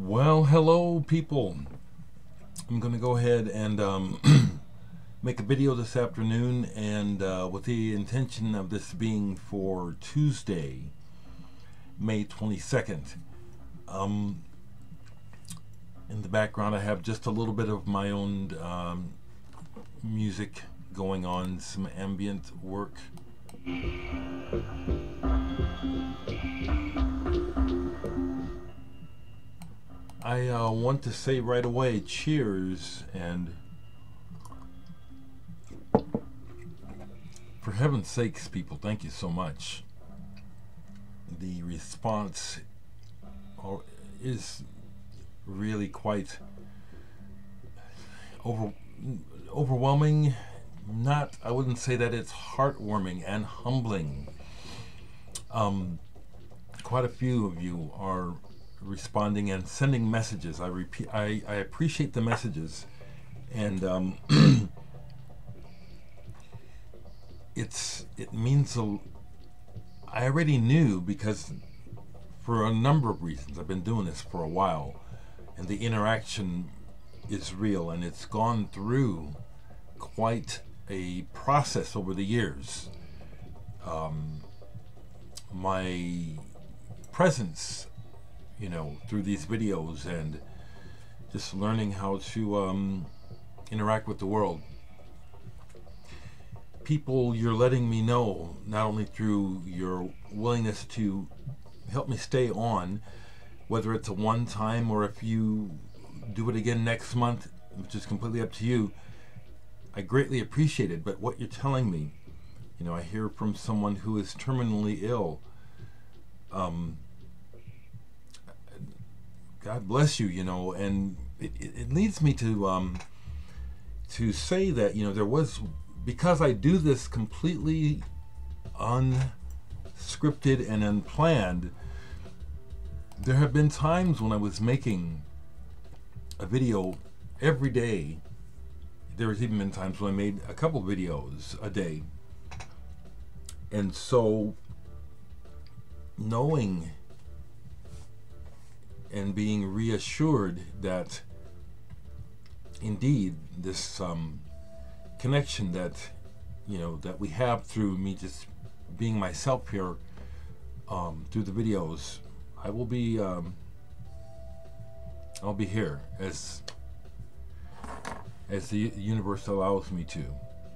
Well, hello people. I'm going to go ahead and make a video this afternoon, and with the intention of this being for Tuesday, May 22nd. In the background I have just a little bit of my own music going on, some ambient work. I want to say right away, cheers, and for heaven's sakes, people, thank you so much. The response is really quite overwhelming. I wouldn't say that it's heartwarming and humbling. Quite a few of you are responding and sending messages. I appreciate the messages, and it means I already knew, because for a number of reasons I've been doing this for a while, and the interaction is real, and it's gone through quite a process over the years. My presence, through these videos, and just learning how to interact with the world. People, you're letting me know, not only through your willingness to help me stay on, whether it's a one-time or if you do it again next month, which is completely up to you, I greatly appreciate it. But what you're telling me, I hear from someone who is terminally ill. God bless you, and it leads me to say that, there was, because I do this completely unscripted and unplanned, there have been times when I was making a video every day. There's even been times when I made a couple videos a day. And so, knowing and being reassured that indeed this connection that that we have through me just being myself here through the videos, I will be I'll be here as the universe allows me to.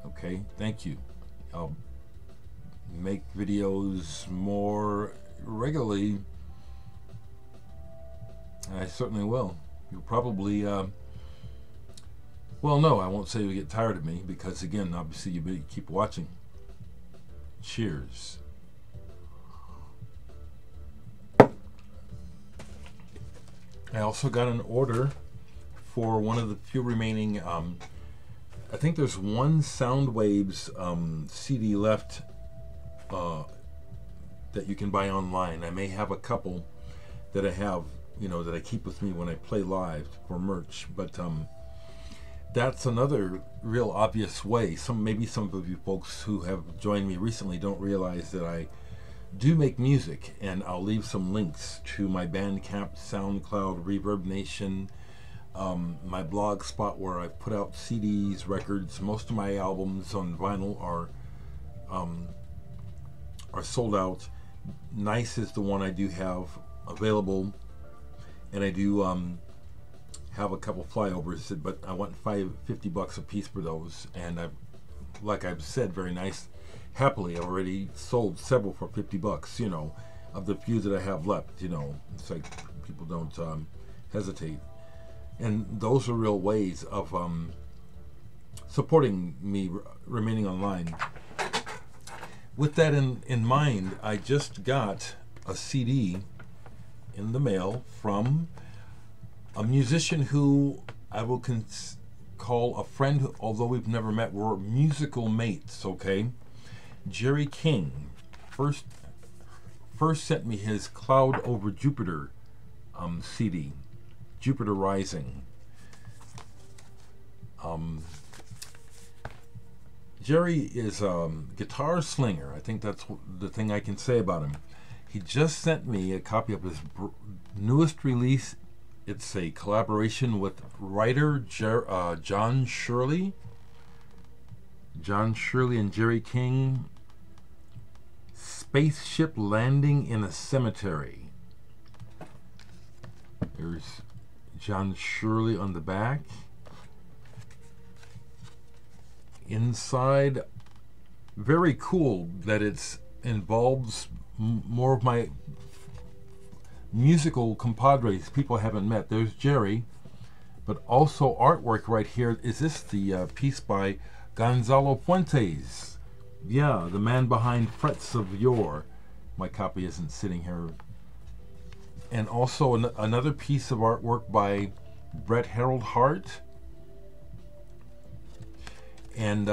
Okay, thank you. I'll make videos more regularly. I certainly will. You'll probably well, no, I won't say you get tired of me, because again, obviously you keep watching. Cheers. I also got an order for one of the few remaining I think there's one Soundwaves CD left that you can buy online. I may have a couple that I have, that I keep with me when I play live for merch, but that's another real obvious way. Maybe some of you folks who have joined me recently don't realize that I do make music, and I'll leave some links to my Bandcamp, SoundCloud, Reverb Nation, my blog spot where I put out CDs, records. Most of my albums on vinyl are sold out. Nice is the one I do have available, and I do have a couple flyovers, but I want $50 a piece for those. And like I've said, very nice, happily, I've already sold several for $50, of the few that I have left. It's like people don't hesitate, and those are real ways of supporting me remaining online. With that in mind, I just got a CD in the mail from a musician who I will call a friend, although we've never met. We're musical mates, okay? Jerry King first sent me his Cloud Over Jupiter CD, Jupiter Rising. Jerry is a guitar slinger. I think that's the thing I can say about him. He just sent me a copy of his newest release It's a collaboration with writer John Shirley. John Shirley and Jerry King. Spaceship Landing in a Cemetery. There's John Shirley on the back. Inside, very cool that it involves more of my musical compadres, people I haven't met. There's Jerry, but also artwork right here. Is this the piece by Gonzalo Fuentes? Yeah, the man behind Frets of Yore. My copy isn't sitting here. And also another piece of artwork by Brett Harold Hart. And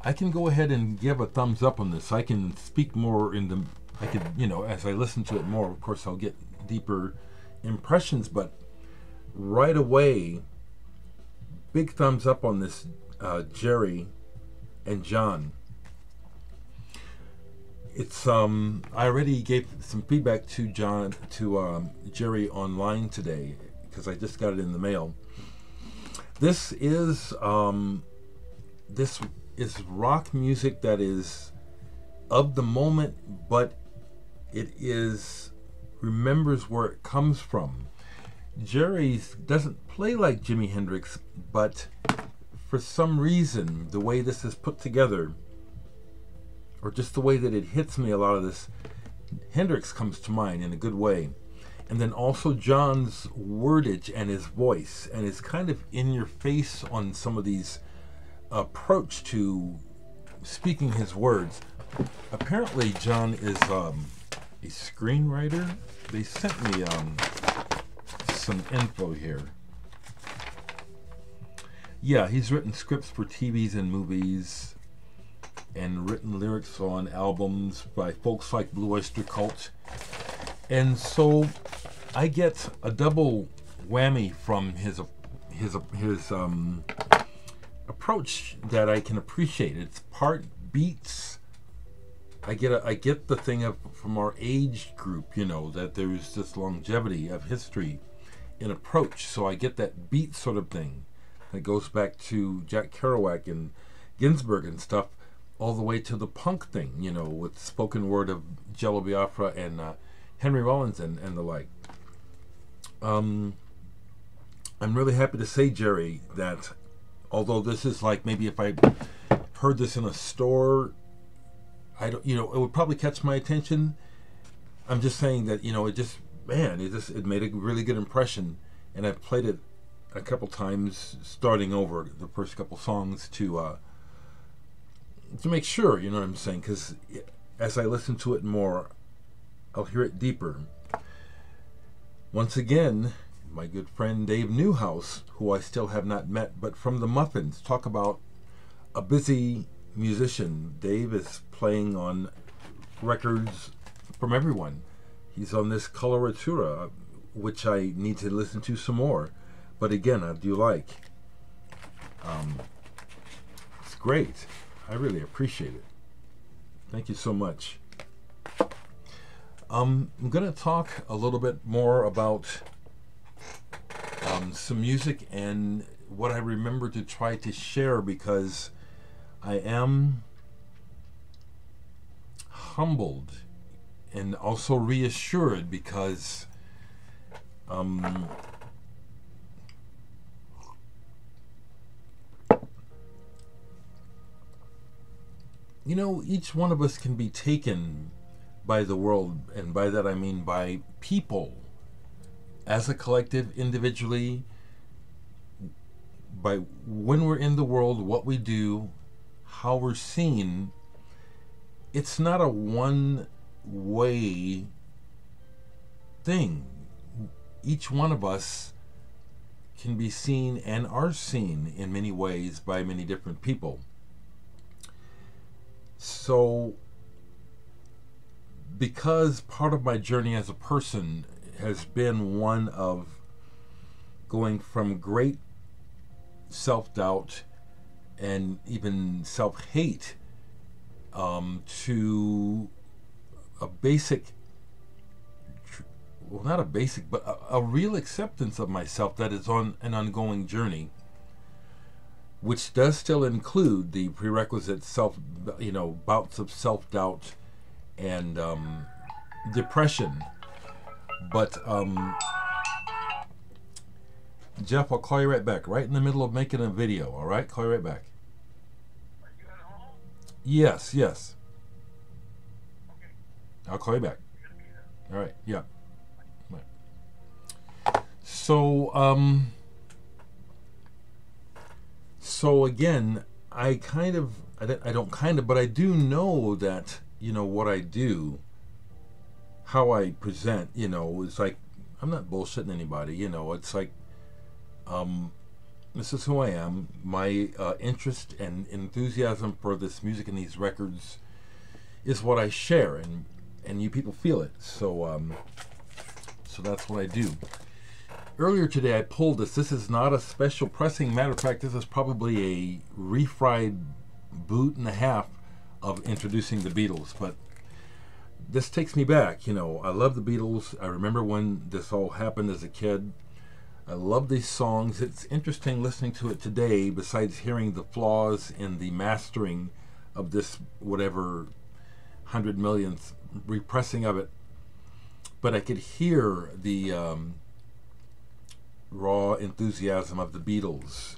I can go ahead and give a thumbs up on this. I can speak more in the, I could, as I listen to it more, of course, I'll get deeper impressions, but right away, big thumbs up on this, Jerry and John. It's, I already gave some feedback to Jerry online today, because I just got it in the mail. This is rock music that is of the moment, but it remembers where it comes from. Jerry doesn't play like Jimi Hendrix, but for some reason, the way this is put together, or just the way that it hits me, a lot of this, Hendrix comes to mind in a good way. And then also John's wordage and his voice, and it's kind of in your face on some of these approach to speaking his words. Apparently John is a screenwriter. They sent me some info here. Yeah, he's written scripts for TVs and movies and written lyrics on albums by folks like Blue Oyster Cult. And so I get a double whammy from his approach that I can appreciate. It's part beats. I get the thing from our age group, that there's this longevity of history in approach. So I get that beat sort of thing that goes back to Jack Kerouac and Ginsberg and stuff, all the way to the punk thing, with spoken word of Jello Biafra and Henry Rollins and the like. I'm really happy to say, Jerry, that although this is like, maybe if I heard this in a store, I don't, it would probably catch my attention. I'm just saying that, it made a really good impression, and I've played it a couple times, starting over the first couple songs to make sure, you know what I'm saying, because as I listen to it more, I'll hear it deeper. Once again, my good friend Dave Newhouse, who I still have not met, but from the Muffins. Talk about a busy musician. Dave is playing on records from everyone. He's on this Coloratura, which I need to listen to some more. But again, I do like. It's great. I really appreciate it. Thank you so much. I'm going to talk a little bit more about some music and what I remember to try to share, because I am humbled and also reassured, because each one of us can be taken by the world, and by that I mean by people, as a collective, individually, by when we're in the world, what we do, how we're seen. It's not a one-way thing. Each one of us can be seen and are seen in many ways by many different people. So, because part of my journey as a person has been one of going from great self-doubt and even self-hate to a basic well, not a basic, but a real acceptance of myself that is on an ongoing journey, which does still include the prerequisite bouts of self-doubt and depression. But Jeff, I'll call you right back. Right in the middle of making a video. All right, call you right back. Are you at home? Yes, yes. Okay. I'll call you back. You're gonna be there. All right, yeah. Right. So again, I do know that, what I do, how I present, it's like, I'm not bullshitting anybody, it's like, this is who I am. My interest and enthusiasm for this music and these records is what I share, and you people feel it. So that's what I do. Earlier today I pulled this. This is not a special pressing. Matter of fact, this is probably a refried boot and a half of introducing the Beatles. But this takes me back. I love the Beatles. I remember when this all happened as a kid. I love these songs. It's interesting listening to it today, besides hearing the flaws in the mastering of this whatever 100 millionth repressing of it. But I could hear the raw enthusiasm of the Beatles,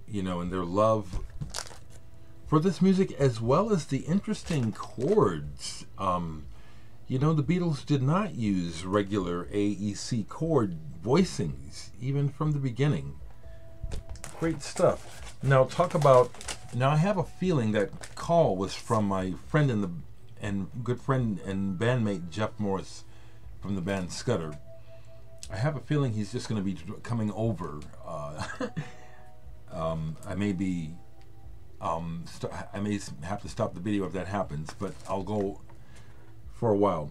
and their love for this music, as well as the interesting chords. The Beatles did not use regular AEC chord voicings, even from the beginning. Great stuff. Now I have a feeling that call was from my friend and good friend and bandmate Jeff Morris from the band Scudder. I have a feeling he's just going to be coming over. I may have to stop the video if that happens, but I'll go for a while.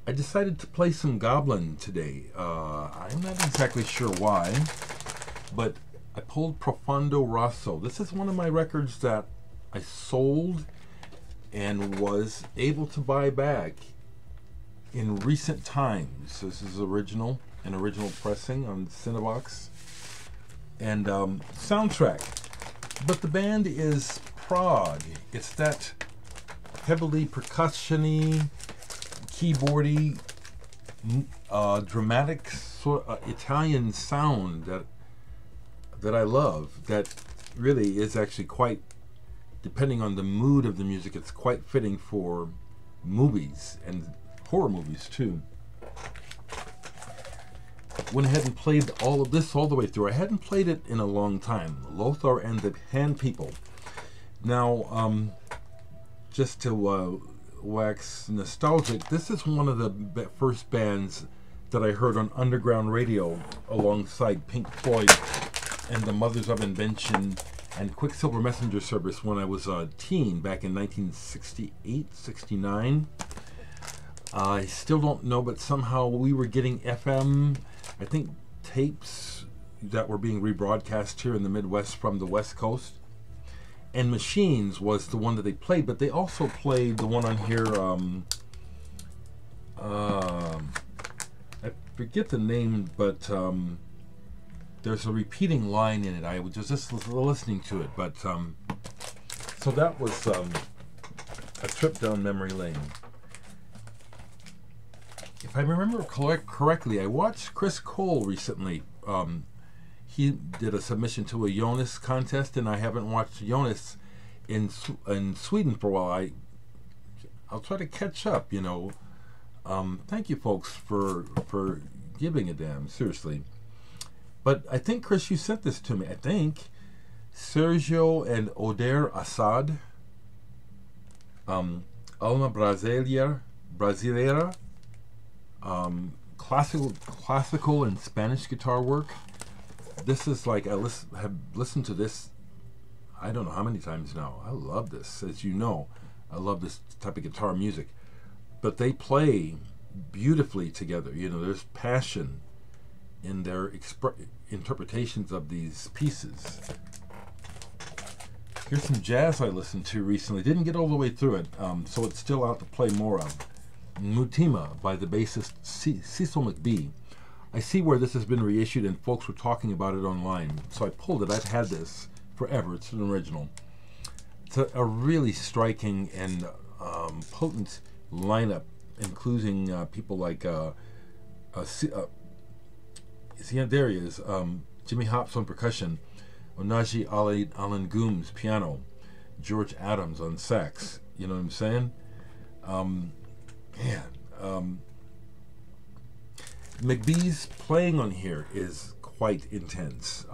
I decided to play some Goblin today. I'm not exactly sure why, but I pulled Profondo Rosso. This is one of my records that I sold and was able to buy back in recent times. This is an original pressing on Cinebox and soundtrack. But the band is Prague. It's that heavily percussion-y, keyboardy, dramatic sort of Italian sound that I love. That really is actually quite, depending on the mood of the music, it's quite fitting for movies and horror movies too. Went ahead and played all of this all the way through. I hadn't played it in a long time. Lothar and the Hand People. Now, just to wax nostalgic, this is one of the first bands that I heard on underground radio alongside Pink Floyd and the Mothers of Invention and Quicksilver Messenger Service when I was a teen back in 1968, 69. I still don't know, but somehow we were getting FM, I think, tapes that were being rebroadcast here in the Midwest from the West Coast. And Machines was the one that they played, but they also played the one on here, I forget the name, but there's a repeating line in it. I was just listening to it, but so that was a trip down memory lane. If I remember correctly, I watched Chris Cole recently. He did a submission to a Jonas contest, and I haven't watched Jonas in Sweden for a while. I'll try to catch up, Thank you, folks, for giving a damn, seriously. But I think, Chris, you sent this to me. I think Sergio and Oder Assad, Alma Brasileira, classical and Spanish guitar work. This is like, I have listened to this I don't know how many times now. I love this, as you know. I love this type of guitar music. But they play beautifully together. There's passion in their interpretations of these pieces. Here's some jazz I listened to recently. Didn't get all the way through it, so it's still out to play more of. Mutima by the bassist Cecil McBee. I see where this has been reissued and folks were talking about it online, so I pulled it. I've had this forever. It's an original. It's a really striking and potent lineup, including people like there he is, Jimmy Hops on percussion, Onaji Alan Gooms piano, George Adams on sax. You know what I'm saying? McBee's playing on here is quite intense.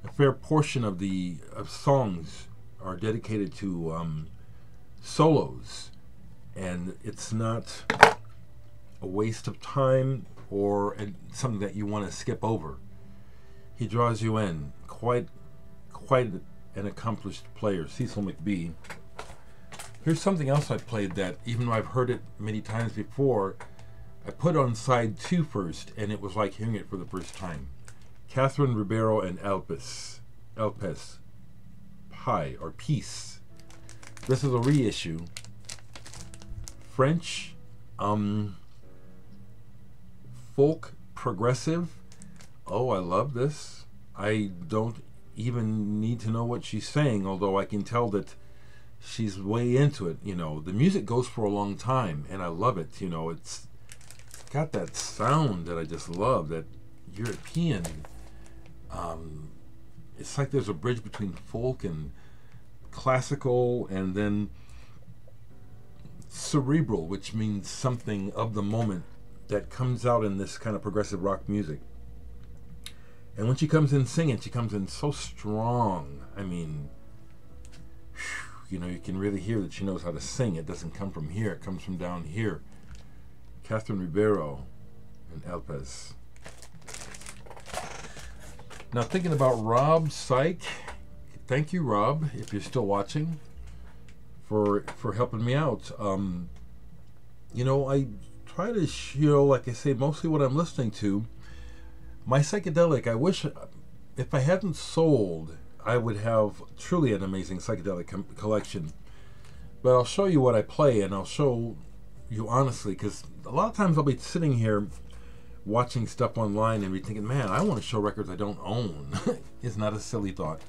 A fair portion of the songs are dedicated to solos, and it's not a waste of time or something that you want to skip over. He draws you in. Quite an accomplished player, Cecil McBee. Here's something else I played that, even though I've heard it many times before, I put on side 2 first, and it was like hearing it for the first time. Catherine Ribeiro and Elpis Pie, or Peace. This is a reissue. French, folk progressive. Oh, I love this. I don't even need to know what she's saying, although I can tell that she's way into it. You know, the music goes for a long time, and I love it. You know, it's got that sound that I just love, that European. It's like there's a bridge between folk and classical, and then cerebral, which means something of the moment that comes out in this kind of progressive rock music. And when she comes in singing, she comes in so strong. I mean, you know, you can really hear that she knows how to sing. It doesn't come from here, it comes from down here. Catherine Ribeiro and Elpis. Now, thinking about Rob Syke, thank you, Rob, if you're still watching, for helping me out. You know, I try to show, like I say, mostly what I'm listening to. My psychedelic, I wish, if I hadn't sold, I would have truly an amazing psychedelic collection. But I'll show you what I play, and I'll show you honestly, because a lot of times I'll be sitting here watching stuff online and be thinking, man, I want to show records I don't own. It's not a silly thought.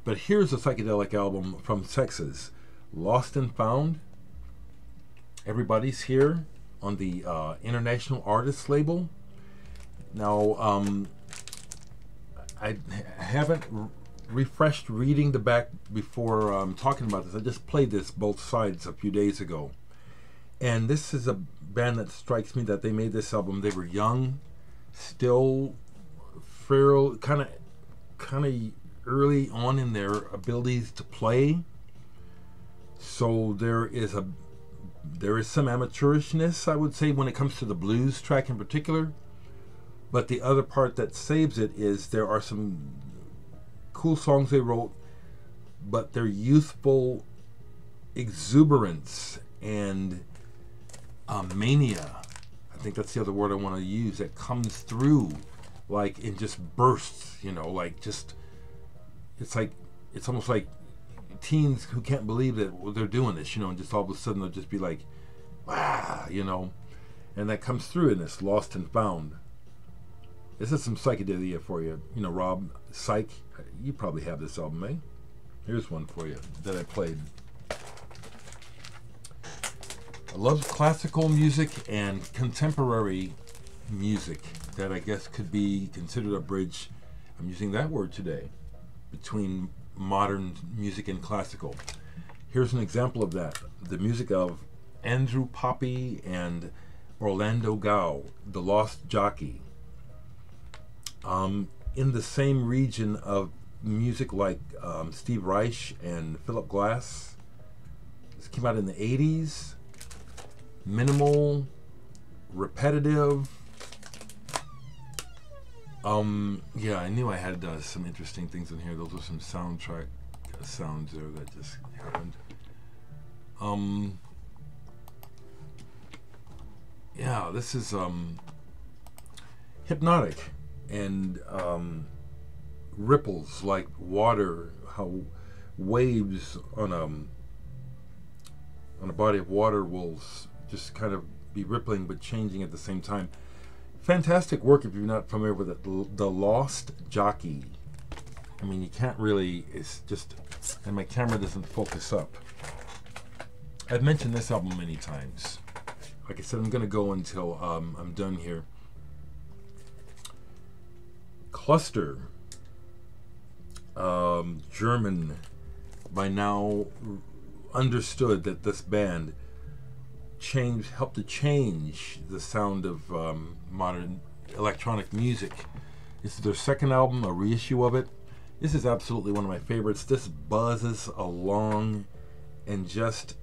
But here's a psychedelic album from Texas, Lost and Found. Everybody's here on the International Artists label. Now, I haven't refreshed reading the back before talking about this. I just played this both sides a few days ago. And this is a band that strikes me that they made this album. They were young, still feral, kind of early on in their abilities to play. So there is some amateurishness, I would say, when it comes to the blues track in particular. But the other part that saves it is there are some cool songs they wrote, but their youthful exuberance and mania, I think that's the other word I want to use, that comes through like in just bursts, you know, like just, it's almost like teens who can't believe that they're doing this, you know, and just all of a sudden they'll just be like, wow, you know, and that comes through in this Lost and Found. This is some psychedelia for you. You know, Rob Syke, you probably have this album, eh? Here's one for you that I played. I love classical music and contemporary music that I guess could be considered a bridge, I'm using that word today, between modern music and classical. Here's an example of that. The music of Andrew Poppy and Orlando Gow, The Lost Jockey. In the same region of music like Steve Reich and Philip Glass. This came out in the 80s. Minimal, repetitive. Yeah, I knew I had some interesting things in here. Those are some soundtrack sounds there that just happened. Yeah, this is hypnotic. And ripples like water, how waves on on a body of water will just kind of be rippling but changing at the same time. Fantastic work if you're not familiar with it. The Lost Jockey. I mean, you can't really, it's just, and my camera doesn't focus up. I've mentioned this album many times. Like I said, I'm going to go until I'm done here. Cluster, German, by now understood that this band helped to change the sound of modern electronic music. This is their second album, a reissue of it. This is absolutely one of my favorites. This buzzes along and just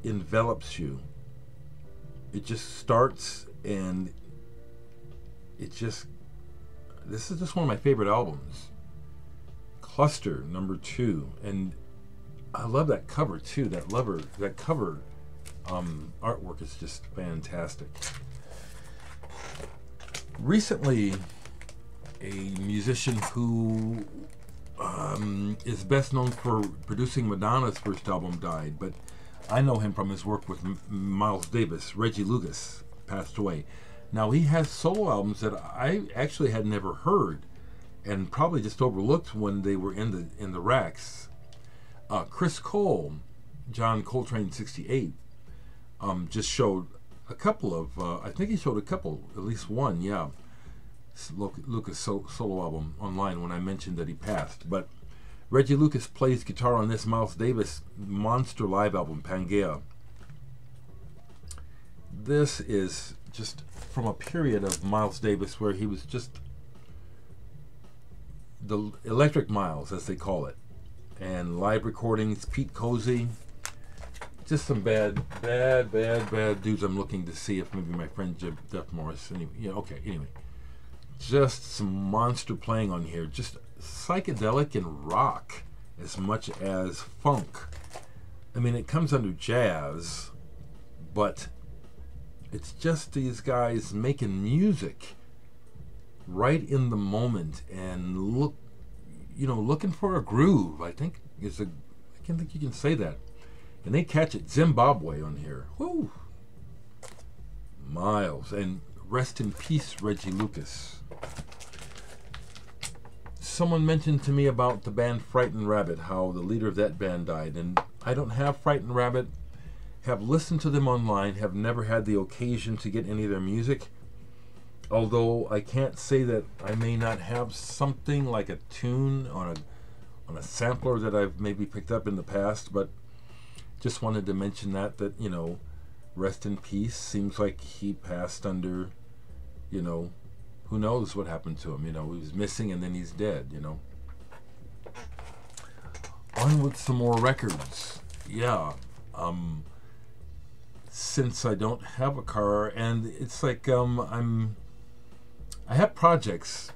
envelops you. It just starts and this is just one of my favorite albums. Cluster, number 2, and I love that cover too. That cover artwork is just fantastic. Recently, a musician who is best known for producing Madonna's first album died, but I know him from his work with Miles Davis. Reggie Lucas passed away. Now he has solo albums that I actually had never heard and probably just overlooked when they were in the racks. Chris Cole, John Coltrane 68, just showed a couple of, I think he showed a couple, at least one, yeah, Lucas solo album online when I mentioned that he passed. But Reggie Lucas plays guitar on this Miles Davis monster live album, Pangea. This is just from a period of Miles Davis where he was just the Electric Miles, as they call it, and live recordings. Pete Cozy, just some bad dudes. I'm looking to see if maybe my friend Jeff Morris. Anyway, yeah, okay. Anyway, just some monster playing on here. Just psychedelic and rock as much as funk. I mean, it comes under jazz, but it's just these guys making music right in the moment and looking for a groove. I can't think you can say that. And they catch it. Zimbabwe on here. Woo! Miles. And rest in peace, Reggie Lucas. Someone mentioned to me about the band Frightened Rabbit, how the leader of that band died. And I don't have Frightened Rabbit. Have listened to them online. Have never had the occasion to get any of their music. Although I can't say that I may not have something like a tune on a sampler that I've maybe picked up in the past, but just wanted to mention that rest in peace. Seems like he passed under, who knows what happened to him. He was missing and then he's dead. On with some more records. Yeah. Since I don't have a car, and it's like I have projects.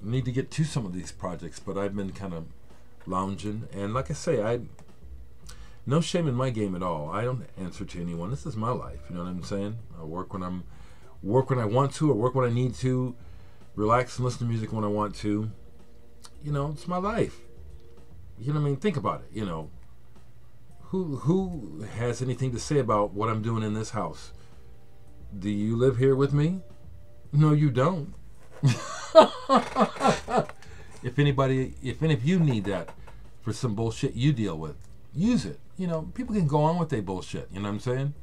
I need to get to some of these projects, but I've been kind of lounging. And like I say, no shame in my game at all. I don't answer to anyone. This is my life. You know what I'm saying? I work when I want to, or work when I need to, relax and listen to music when I want to. It's my life. You know what I mean? Think about it. Who has anything to say about what I'm doing in this house? Do you live here with me? No, you don't. If any of you need that for some bullshit you deal with, use it. People can go on with their bullshit. You know what I'm saying?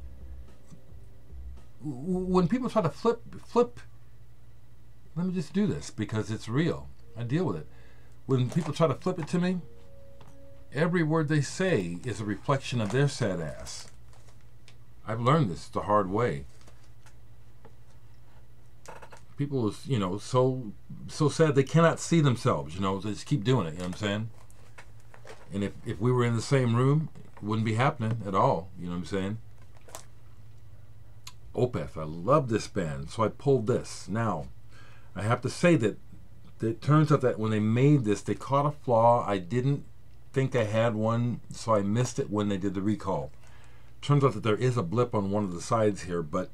When people try to flip, let me just do this because it's real. I deal with it. When people try to flip it to me, every word they say is a reflection of their sad ass. I've learned this the hard way. People is, so sad they cannot see themselves, they just keep doing it, you know what I'm saying? And if we were in the same room, it wouldn't be happening at all, you know what I'm saying? Opeth, I love this band, so I pulled this. Now, I have to say that it turns out that when they made this, they caught a flaw. I didn't think I had one, so I missed it when they did the recall. Turns out that there is a blip on one of the sides here, but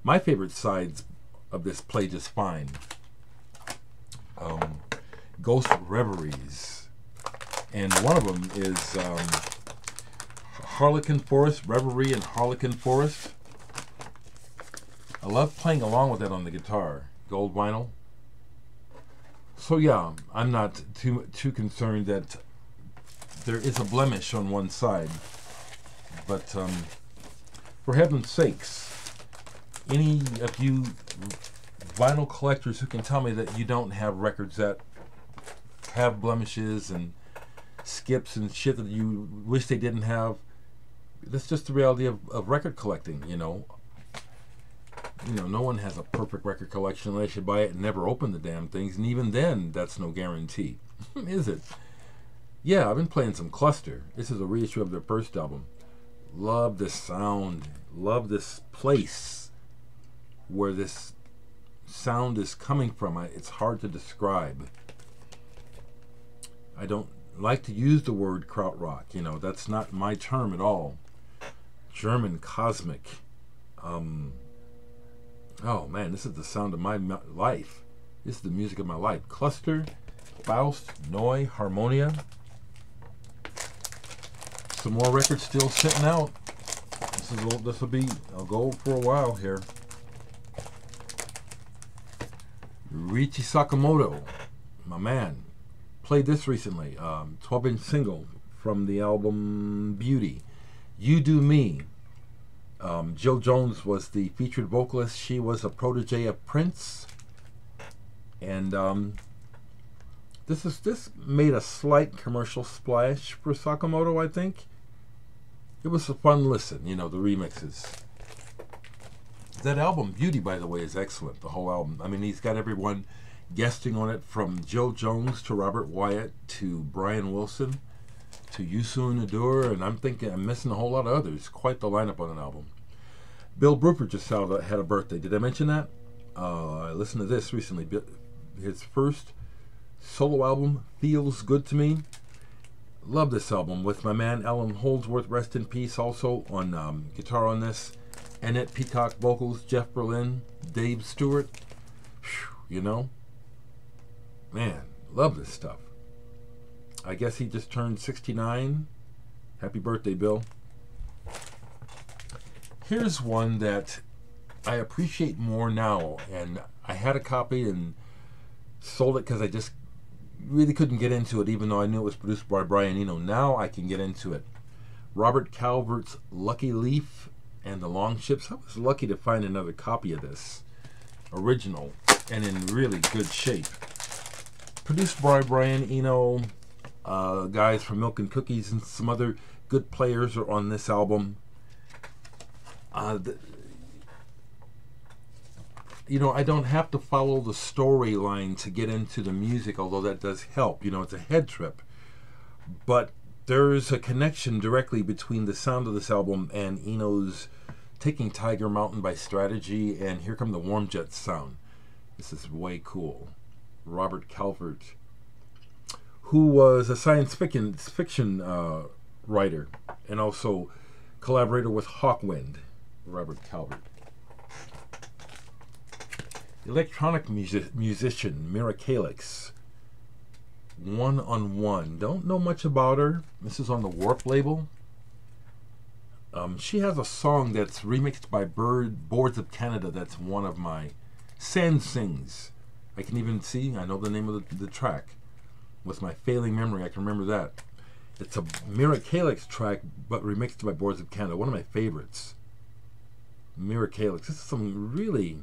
my favorite sides of this play just fine. Ghost Reveries, and one of them is Harlequin Forest, Reverie in Harlequin Forest. I love playing along with that on the guitar. Gold vinyl. So yeah, I'm not too concerned that there is a blemish on one side. But for heaven's sakes, any of you vinyl collectors who can tell me that you don't have records that have blemishes and skips and shit that you wish they didn't have, that's just the reality of record collecting, you know. No one has a perfect record collection unless you buy it and never open the damn things, and even then, that's no guarantee. Is it? Yeah, I've been playing some Cluster. This is a reissue of their first album. Love this sound. Love this place where this sound is coming from. It's hard to describe. I don't like to use the word krautrock. That's not my term at all. German cosmic. Oh man, this is the sound of my life. This is the music of my life. Cluster, Faust, Neu, Harmonia. Some more records still sitting out. This will be, I'll go for a while here. Richie Sakamoto, my man, played this recently. 12-inch single from the album Beauty. You Do Me. Jill Jones was the featured vocalist. She was a protege of Prince, and this made a slight commercial splash for Sakamoto. I think it was a fun listen. The remixes. That album Beauty, by the way, is excellent. The whole album. I mean, he's got everyone guesting on it, from Jill Jones to Robert Wyatt to Brian Wilson to Youssou N'Dour, and I'm thinking I'm missing a whole lot of others. Quite the lineup on an album. Bill Bruford just had a birthday. Did I mention that? I listened to this recently. His first solo album, Feels Good to Me. Love this album, with my man Alan Holdsworth, rest in peace, also on guitar on this. Annette Peacock vocals, Jeff Berlin, Dave Stewart. Whew, man, love this stuff. I guess he just turned 69. Happy birthday, Bill. Here's one that I appreciate more now, and I had a copy and sold it because I just really couldn't get into it, even though I knew it was produced by Brian Eno. Now I can get into it. Robert Calvert's Lucky Leaf and the Long Ships. I was lucky to find another copy of this original and in really good shape. Produced by Brian Eno. Guys from Milk and Cookies and some other good players are on this album. I don't have to follow the storyline to get into the music, although that does help. It's a head trip. But there's a connection directly between the sound of this album and Eno's Taking Tiger Mountain by Strategy and Here Come the Warm Jets sound. This is way cool. Robert Calvert, who was a science fiction writer and also collaborator with Hawkwind. Robert Calvert. Electronic musician Mira Kalix. One on One. Don't know much about her. This is on the Warp label. She has a song that's remixed by Boards of Canada. That's one of my Sand Sings. I can even see, I know the name of the track. With my failing memory, I can remember that. It's a Mira Kalix track, but remixed by Boards of Canada. One of my favorites. Mira Kalix. This is some really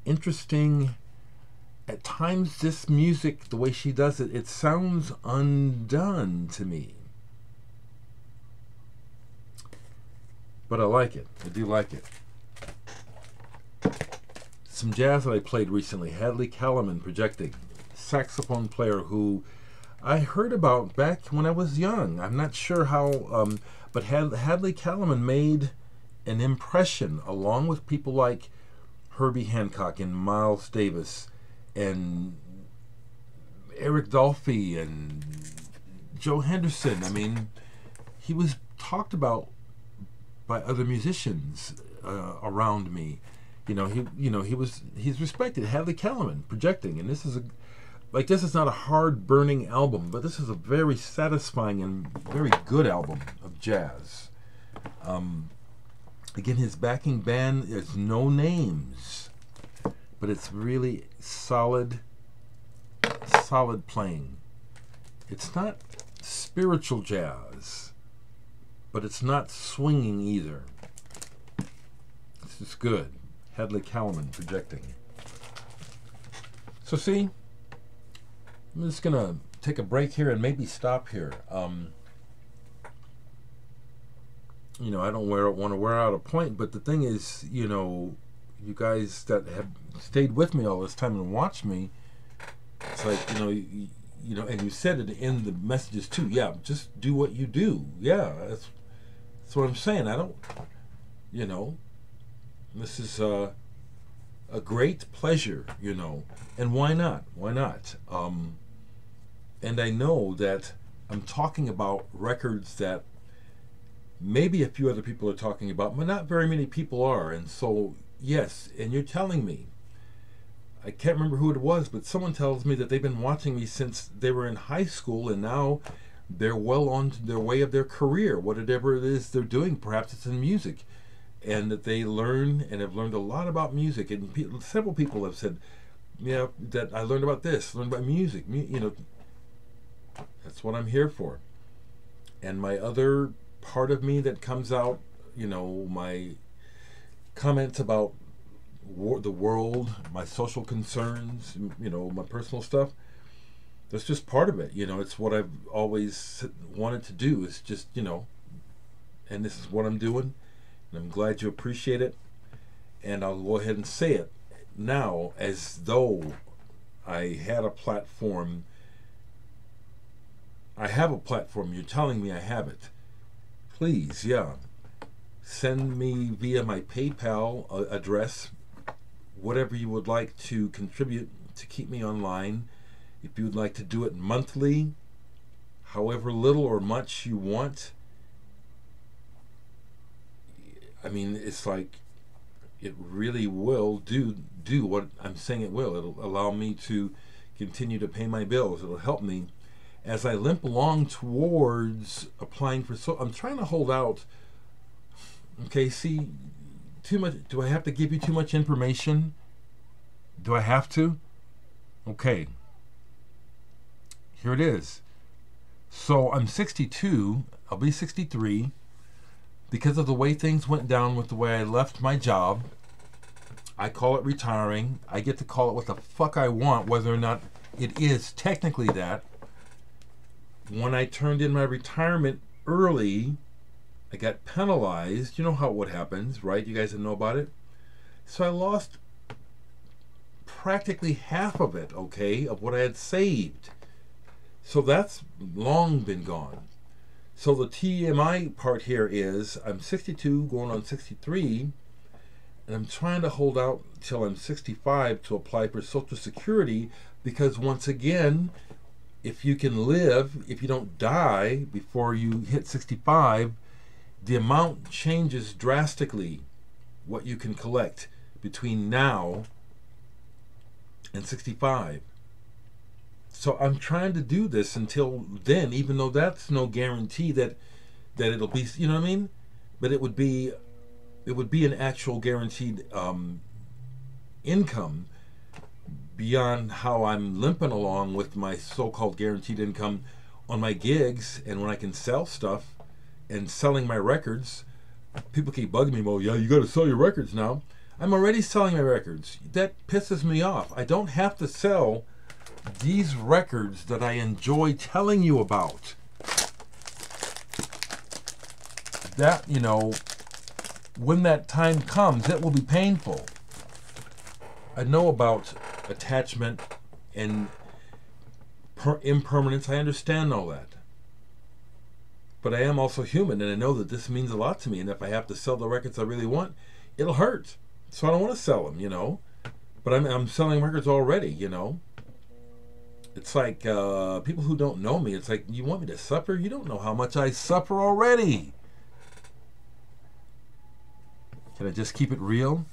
interesting. At times, this music, the way she does it, it sounds undone to me. But I like it. I do like it. Some jazz that I played recently. Hadley Callman, projecting saxophone player who I heard about back when I was young. I'm not sure how, but Hadley Callman made an impression, along with people like Herbie Hancock and Miles Davis and Eric Dolphy and Joe Henderson. I mean, he was talked about by other musicians around me. He's respected. Hadley Callman, projecting, and this is not a hard burning album, but this is a very satisfying and very good album of jazz. Again, his backing band is No Names, but it's really solid playing. It's not spiritual jazz, but it's not swinging either. It's just good. Hadley Callman projecting. So see, I'm just gonna take a break here and maybe stop here. You know, I don't want to wear out a point, but the thing is, you know, you guys that have stayed with me all this time and watched me, it's like, you know, and you said it in the messages too. Yeah, just do what you do. Yeah, that's what I'm saying. I don't, you know, this is a great pleasure, you know, and why not? Why not? And I know that I'm talking about records that maybe a few other people are talking about, but not very many people are. And so, yes, and you're telling me, I can't remember who it was, but someone tells me that they've been watching me since they were in high school, and now they're well on their way of their career, whatever it is they're doing. Perhaps it's in music, and that they learn and have learned a lot about music. And several people have said, yeah, that I learned about this, learned about music. You know, that's what I'm here for. And my other part of me that comes out, you know, my comments about the world, my social concerns, you know, my personal stuff, that's just part of it. You know, it's what I've always wanted to do. It's just, you know, and this is what I'm doing, and I'm glad you appreciate it. And I'll go ahead and say it now as though I had a platform. I have a platform. You're telling me I have it. Please, yeah, send me via my PayPal address whatever you would like to contribute to keep me online. If you would like to do it monthly, however little or much you want. I mean, it's like, it really will do what I'm saying it will. It'll allow me to continue to pay my bills. It'll help me as I limp along towards applying for, so I'm trying to hold out. Okay, see, too much. Do I have to give you too much information? Do I have to? Okay. Here it is. So I'm 62. I'll be 63. Because of the way things went down with the way I left my job, I call it retiring. I get to call it what the fuck I want, whether or not it is technically that. When I turned in my retirement early, I got penalized. You know how what happens, right? You guys know about it. So I lost practically half of it, okay, of what I had saved. So that's long been gone. So the TMI part here is I'm 62 going on 63, and I'm trying to hold out till I'm 65 to apply for Social Security, because once again, if you can live, if you don't die before you hit 65, the amount changes drastically, what you can collect between now and 65. So I'm trying to do this until then, even though that's no guarantee that it'll be, you know what I mean? But it would be an actual guaranteed income beyond how I'm limping along with my so-called guaranteed income on my gigs, and when I can sell stuff and selling my records. People keep bugging me, well, yeah, you got to sell your records now. I'm already selling my records. That pisses me off. I don't have to sell these records that I enjoy telling you about. That, you know, when that time comes, it will be painful. I know about attachment and impermanence. I understand all that. But I am also human, and I know that this means a lot to me. And if I have to sell the records I really want, it'll hurt. So I don't want to sell them, you know. But I'm selling records already, you know. It's like people who don't know me, it's like, you want me to suffer? You don't know how much I suffer already. Can I just keep it real?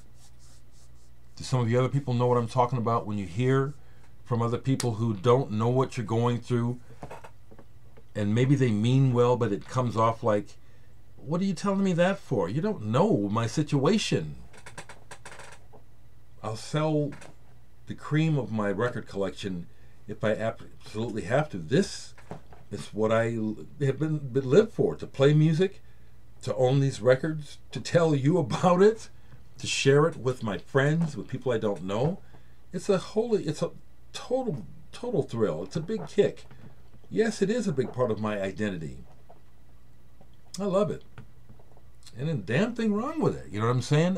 Do some of the other people know what I'm talking about when you hear from other people who don't know what you're going through? And maybe they mean well, but it comes off like, what are you telling me that for? You don't know my situation. I'll sell the cream of my record collection if I absolutely have to. This is what I have been lived for, to play music, to own these records, to tell you about it, to share it with my friends, with people I don't know. It's a total thrill. It's a big kick. Yes, it is a big part of my identity. I love it. And a damn thing wrong with it. You know what I'm saying?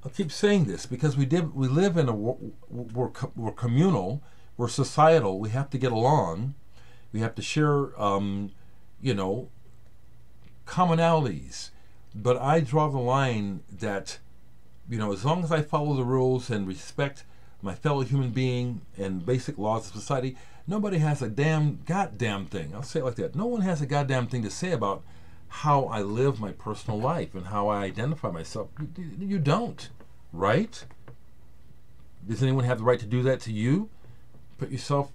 I'll keep saying this because we live in we're communal, we're societal, we have to get along, we have to share, commonalities. But I draw the line that, as long as I follow the rules and respect my fellow human being and basic laws of society, nobody has a goddamn thing. I'll say it like that. No one has a goddamn thing to say about how I live my personal life and how I identify myself. You don't, right? Does anyone have the right to do that to you? Put yourself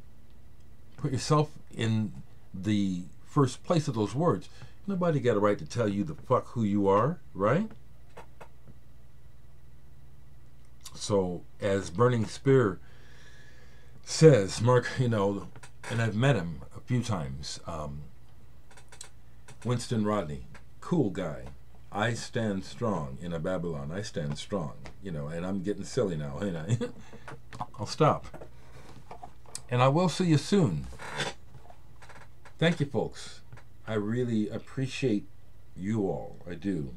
in the first place of those words. Nobody got a right to tell you the fuck who you are, right? So, as Burning Spear says, Mark, and I've met him a few times, Winston Rodney, cool guy. I stand strong in a Babylon. I stand strong, and I'm getting silly now. I'll stop. And I will see you soon. Thank you, folks. I really appreciate you all. I do.